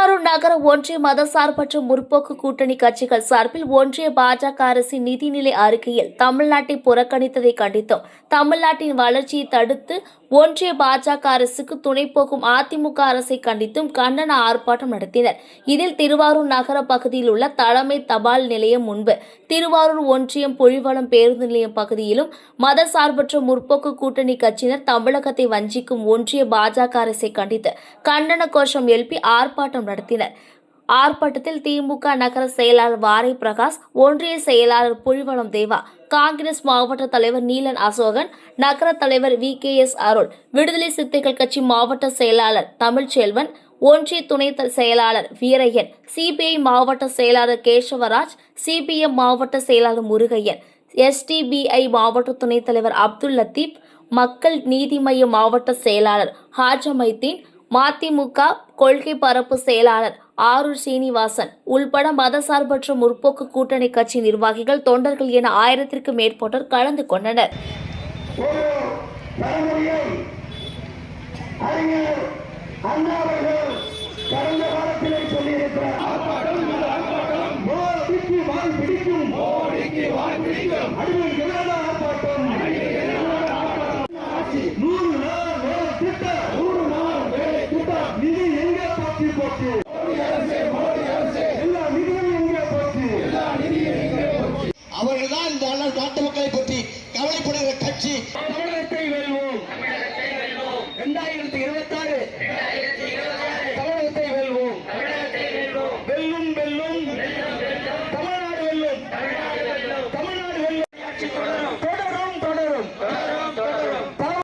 திருவாரூர் நகர ஒன்றிய மதசார்பற்ற முற்போக்கு கூட்டணி கட்சிகள் சார்பில் ஒன்றிய பாஜக அரசின் நிதிநிலை அறிக்கையில் தமிழ்நாட்டை புறக்கணித்ததை கண்டித்தும் தமிழ்நாட்டின் வளர்ச்சியை தடுத்து ஒன்றிய பாஜக அரசுக்கு துணை போகும் அதிமுக அரசை கண்டித்தும் கண்டன ஆர்ப்பாட்டம் நடத்தினர். இதில் திருவாரூர் நகர பகுதியில் உள்ள தலைமை தபால் நிலையம் முன்பு, திருவாரூர் ஒன்றியம் புலிவலம் பேருந்து நிலையம் பகுதியிலும் மதசார்பற்ற முற்போக்கு கூட்டணி கட்சியினர் தமிழகத்தை வஞ்சிக்கும் ஒன்றிய பாஜக அரசை கண்டித்து கண்டன கோஷம் எழுப்பி ஆர்ப்பாட்டம் நடத்தினர். ஆர்ப்பாட்டத்தில் திமுக நகர செயலாளர் வாரை பிரகாஷ், ஒன்றிய செயலாளர் புலிவலம் தேவா, காங்கிரஸ் மாவட்ட தலைவர் நீலன் அசோகன், நகர தலைவர் VKS அருள், விடுதலை சிறுத்தைகள் கட்சி மாவட்ட செயலாளர் தமிழ்ச்செல்வன், ஒன்றிய துணை செயலாளர் வீரையன், CPI மாவட்ட செயலாளர் கேசவராஜ், CPM மாவட்ட செயலாளர் முருகையன், SDBI மாவட்ட துணைத் தலைவர் அப்துல் லத்தீப், மக்கள் நீதி மய்ய மாவட்ட செயலாளர் ஹாஜமைதீன், மதிமுக கொள்கை பரப்பு செயலாளர் ஆரூர் சீனிவாசன் உள்பட மதசார்பற்ற முற்போக்கு கூட்டணி கட்சி நிர்வாகிகள், தொண்டர்கள் என 1000க்கும் மேற்பட்டோர் கலந்து கொண்டனர். நிதி எங்க போச்சு